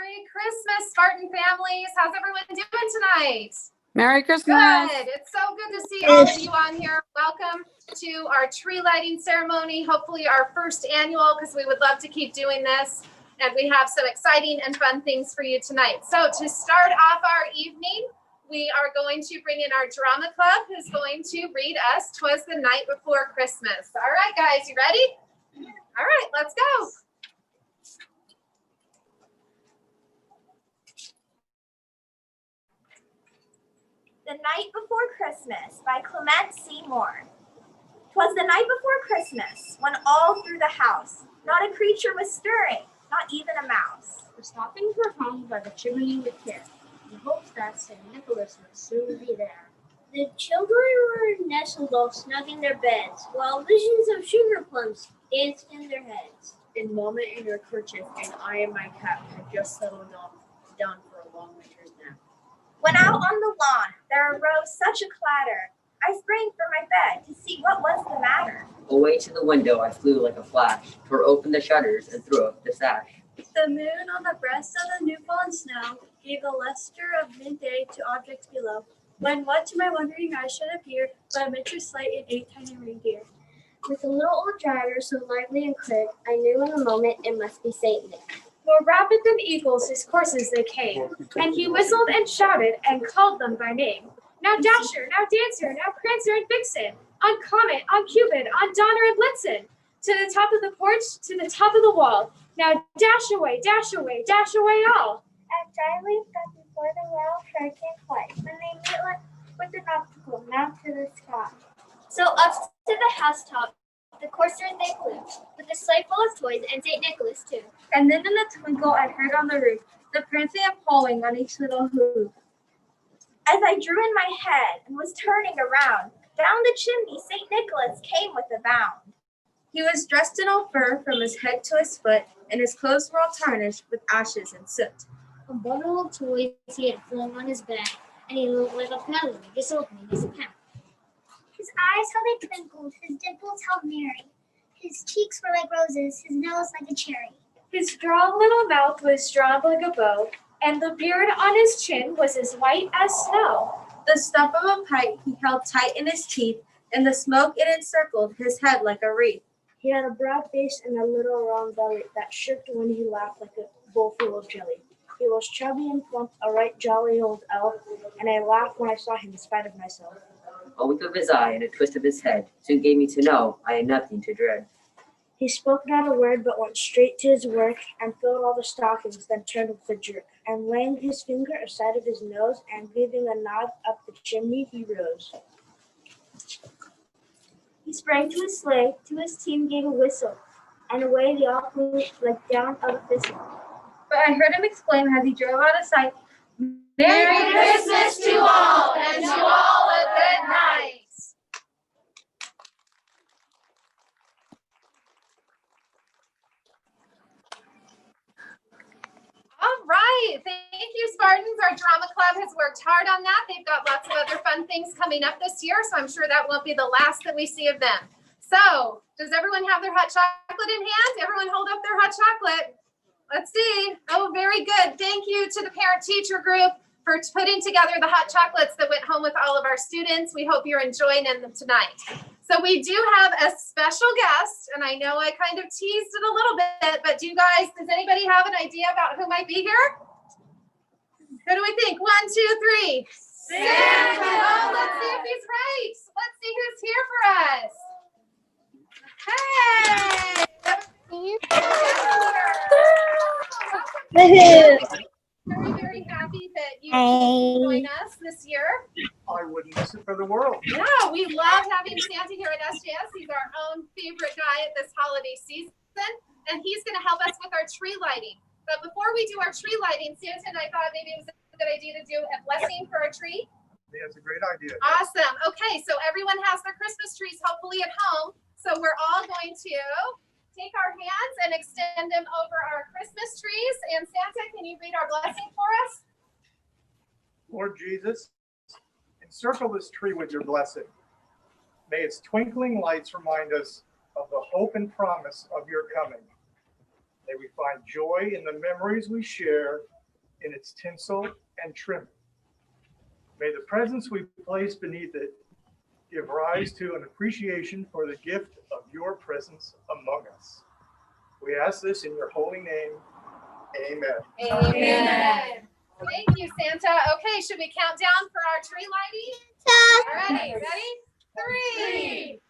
Merry Christmas, Spartan families. How's everyone doing tonight? Merry Christmas. Good. It's so good to see all of you on here. Welcome to our tree lighting ceremony, hopefully our first annual, because we would love to keep doing this. And we have some exciting and fun things for you tonight. So to start off our evening, we are going to bring in our drama club, who's going to read us 'Twas the Night Before Christmas. All right, guys, you ready? All right, let's go. The Night Before Christmas by Clement C. Moore. 'Twas the night before Christmas, when all through the house not a creature was stirring, not even a mouse. The stockings were hung by the chimney with care, in hopes that St. Nicholas would soon be there. The children were nestled all snug in their beds, while visions of sugar plums danced in their heads. In moment in her kerchief, and I and my cap had just settled down for a long winter's nap. When out on the lawn there arose such a clatter, I sprang from my bed to see what was the matter. Away to the window I flew like a flash, tore open the shutters and threw up the sash. The moon on the breast of the new-fallen snow gave a lustre of midday to objects below, when what to my wondering eyes should appear but a miniature sleigh and 8 tiny reindeer. With a little old driver so lively and quick, I knew in a moment it must be Saint Nick. More rapid than eagles his coursers they came, and he whistled and shouted and called them by name. Now Dasher, now Dancer, now Prancer and Vixen, on Comet, on Cupid, on Donner and Blitzen, to the top of the porch, to the top of the wall. Now dash away, dash away, dash away all. As I leaped up before the royal train came flight, when they meet with an obstacle, mount to the sky. So up to the housetop, the coursers they flew, with a sleigh full of toys and St. Nicholas too. And then in a twinkle I heard on the roof the prancing and pawing on each little hoof. As I drew in my head and was turning around, down the chimney St. Nicholas came with a bound. He was dressed in old fur from his head to his foot, and his clothes were all tarnished with ashes and soot. A bundle of toys he had flung on his back, and he looked like a peddler just opening his pack. His eyes how they twinkled, his dimples held merry. His cheeks were like roses, his nose like a cherry. His strong little mouth was drawn like a bow, and the beard on his chin was as white as snow. The stump of a pipe he held tight in his teeth, and the smoke it encircled his head like a wreath. He had a broad face and a little round belly that shook when he laughed like a bowl full of jelly. He was chubby and plump, a right jolly old elf, and I laughed when I saw him in spite of myself. A wink of his eye and a twist of his head soon gave me to know I had nothing to dread. He spoke not a word, but went straight to his work and filled all the stockings, then turned with a jerk, and laying his finger aside of his nose and giving a nod up the chimney, he rose. He sprang to his sleigh, to his team gave a whistle, and away they all flew like down of a thistle. But I heard him exclaim as he drove out of sight, Merry Christmas to all, and to all a good night. All right, thank you, Spartans. Our drama club has worked hard on that. They've got lots of other fun things coming up this year, so I'm sure that won't be the last that we see of them. So, does everyone have their hot chocolate in hand? Everyone hold up their hot chocolate. Let's see. Oh, very good. Thank you to the parent-teacher group for putting together the hot chocolates that went home with all of our students. We hope you're enjoying them tonight. So we do have a special guest, and I know I kind of teased it a little bit, but does anybody have an idea about who might be here? Who do we think? 1, 2, 3. Santa! Oh, let's see if he's right. Let's see who's here for us. Hey! Very, very happy that you join us this year. I wouldn't miss it for the world. Yeah, we love having Santa here at SJS. He's our own favorite guy at this holiday season, and he's going to help us with our tree lighting. But before we do our tree lighting, Santa and I thought maybe it was a good idea to do a blessing for our tree. Yeah, it's a great idea. Awesome. Okay, so everyone has their Christmas trees hopefully at home. So we're all going to take our hands and extend them over our Christmas trees. And Santa, can you read our blessing for us? Lord Jesus, encircle this tree with your blessing. May its twinkling lights remind us of the hope and promise of your coming. May we find joy in the memories we share in its tinsel and trim. May the presents we place beneath it give rise to an appreciation for the gift of your presence among us. We ask this in your holy name. Amen. Amen. Thank you, Santa. Okay, should we count down for our tree lighting? All right, ready? 3,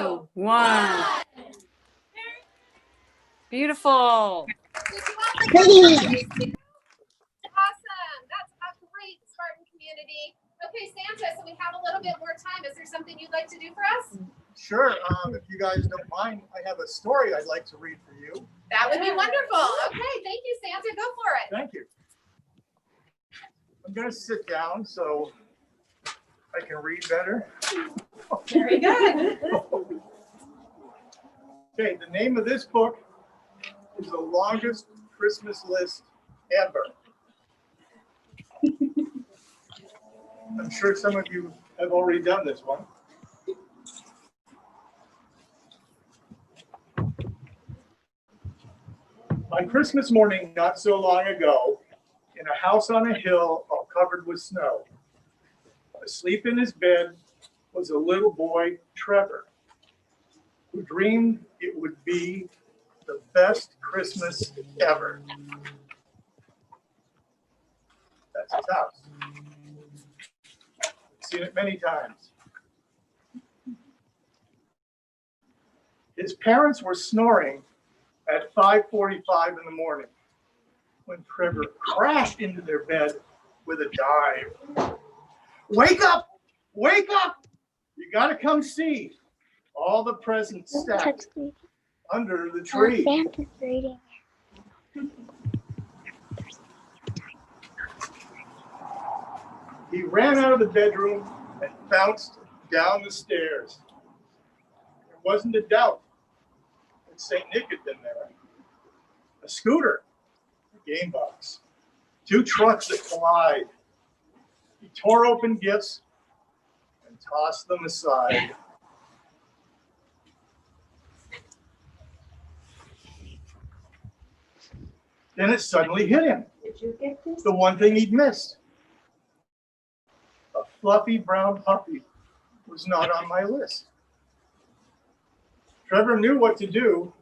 2, 1. Beautiful. Awesome. That's a great Spartan community. Okay, Santa, so we have a little bit more time. Is there something you'd like to do for us? Sure, if you guys don't mind, I have a story I'd like to read for you. That would be wonderful. Okay, thank you, Santa. Go for it. Thank you. I'm going to sit down so I can read better. Very good. Okay, the name of this book is The Longest Christmas List Ever. I'm sure some of you have already done this one. On Christmas morning, not so long ago, in a house on a hill all covered with snow, asleep in his bed was a little boy, Trevor, who dreamed it would be the best Christmas ever. That's his house. I've seen it many times. His parents were snoring at 5:45 in the morning when Trevor crashed into their bed with a dive. Wake up! Wake up! You gotta come see all the presents stacked under the tree. Santa's reading. He ran out of the bedroom and bounced down the stairs. There wasn't a doubt that St. Nick had been there. A scooter, a game box, 2 trucks that collide. He tore open gifts and tossed them aside. Then it suddenly hit him. Did you get this? The one thing he'd missed. A fluffy brown puppy was not on my list. Trevor knew what to do,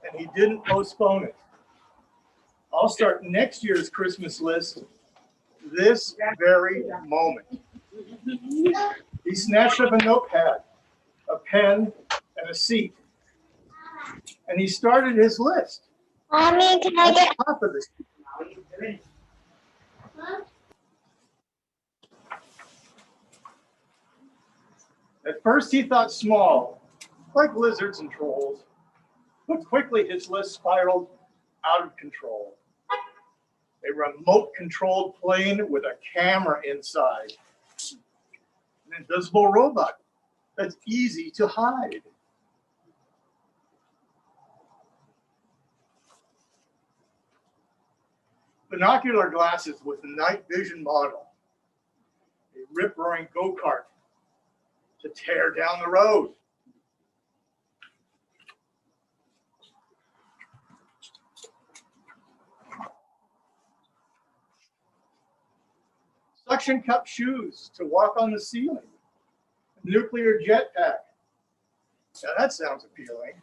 and he didn't postpone it. I'll start next year's Christmas list this very moment. He snatched up a notepad, a pen, and a seat, and he started his list. Mommy, can I get Top of this. At first he thought small, like lizards and trolls, but quickly his list spiraled out of control. A remote-controlled plane with a camera inside. An invisible robot that's easy to hide. Binocular glasses with a night vision model. A rip-roaring go-kart to tear down the road. Suction cup shoes to walk on the ceiling. A nuclear jetpack. Now that sounds appealing.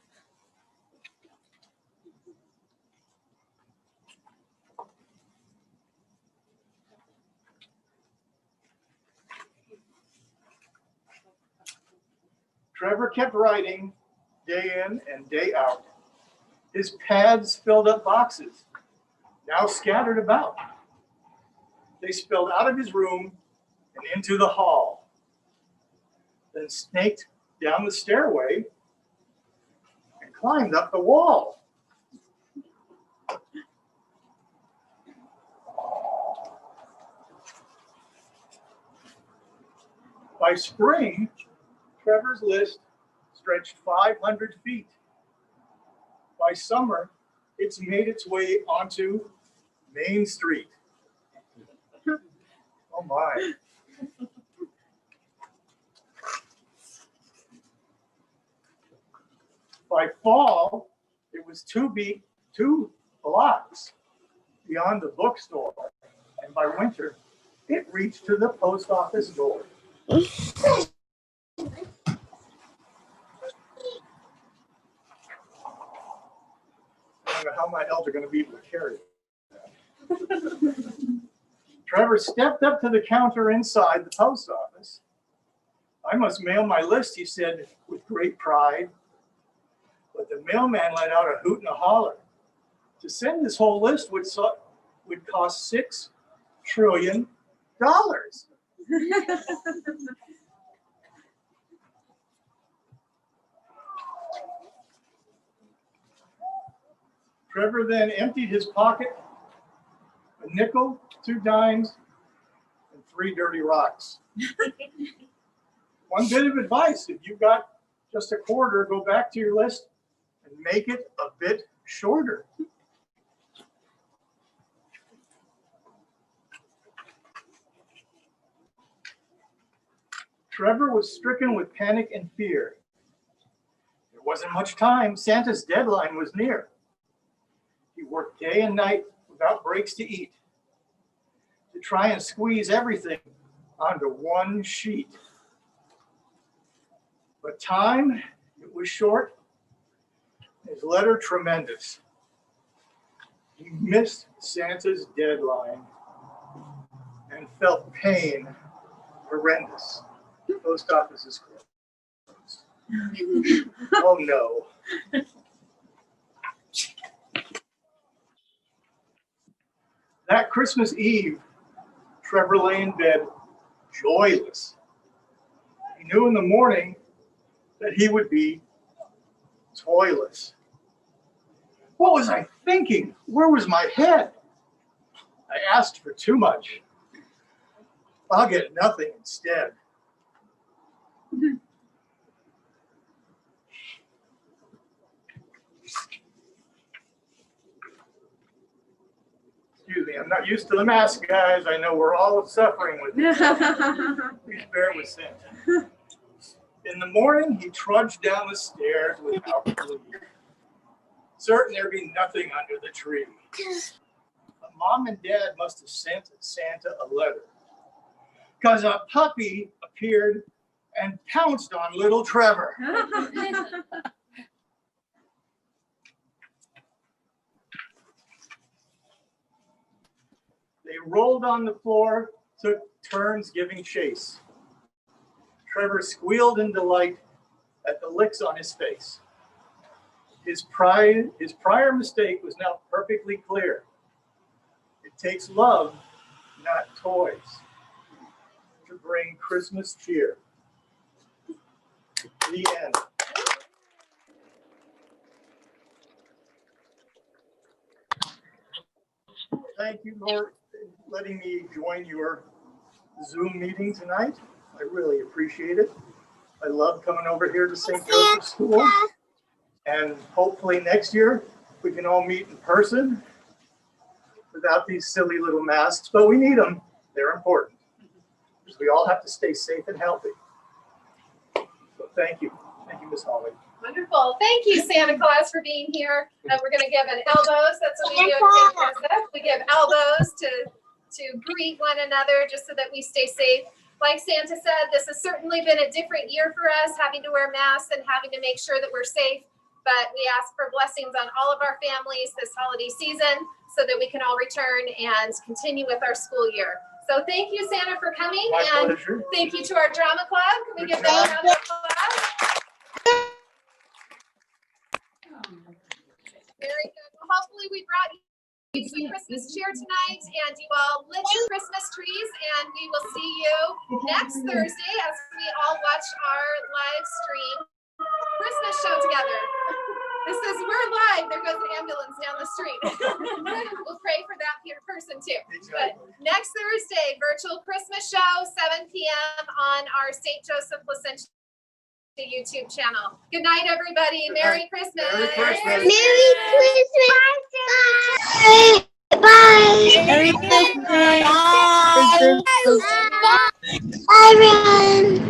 Trevor kept writing day in and day out. His pads filled up boxes, now scattered about. They spilled out of his room and into the hall, then snaked down the stairway and climbed up the wall. By spring, Trevor's list stretched 500 feet. By summer, it's made its way onto Main Street. Oh my. By fall, it was 2 blocks beyond the bookstore, and by winter, it reached to the post office door. I don't know how my elves are going to be able to carry it. Trevor stepped up to the counter inside the post office. "I must mail my list," he said with great pride. But the mailman let out a hoot and a holler. To send this whole list would cost $6 trillion. Trevor then emptied his pocket, a nickel, 2 dimes, and 3 dirty rocks. One bit of advice: if you've got just a quarter, go back to your list and make it a bit shorter. Trevor was stricken with panic and fear. There wasn't much time. Santa's deadline was near. He worked day and night without breaks to eat, to try and squeeze everything onto one sheet. But time, it was short. His letter tremendous. He missed Santa's deadline and felt pain horrendous. The post office is closed. Oh no. That Christmas Eve, Trevor lay in bed, joyless. He knew in the morning that he would be toyless. What was I thinking? Where was my head? I asked for too much. I'll get nothing instead. Excuse me, I'm not used to the mask, guys. I know we're all suffering with it. Please bear with Santa. In the morning, he trudged down the stairs without belief, certain there'd be nothing under the tree. But Mom and Dad must have sent Santa a letter, because a puppy appeared and pounced on little Trevor. They rolled on the floor, took turns giving chase. Trevor squealed in delight at the licks on his face. His prior mistake was now perfectly clear. It takes love, not toys, to bring Christmas cheer. The end. Thank you for letting me join your Zoom meeting tonight. I really appreciate it. I love coming over here to St. Joseph School. And hopefully next year we can all meet in person without these silly little masks, but we need them. They're important. Because we all have to stay safe and healthy. So thank you. Thank you, Miss Holly. Wonderful. Thank you, Santa Claus, for being here. We're going to give an elbows. That's what we do at St. Joseph. We give elbows to greet one another just so that we stay safe. Like Santa said, this has certainly been a different year for us, having to wear masks and having to make sure that we're safe. But we ask for blessings on all of our families this holiday season so that we can all return and continue with our school year. So thank you, Santa, for coming. My and pleasure. Thank you to our drama club. Can we give them a round of applause? Very good. Well, hopefully we brought you some Christmas cheer tonight, and you all lit your Christmas trees, and we will see you next Thursday as we all watch our live stream Christmas show together. This is, we're live. There goes an ambulance down the street. We'll pray for that person too. But next Thursday, virtual Christmas show, 7 p.m. on our St. Joseph Placentia YouTube channel. Good night, everybody. Merry Christmas. Merry Christmas. Merry Christmas. Bye. Merry Christmas. Bye. Bye, everyone.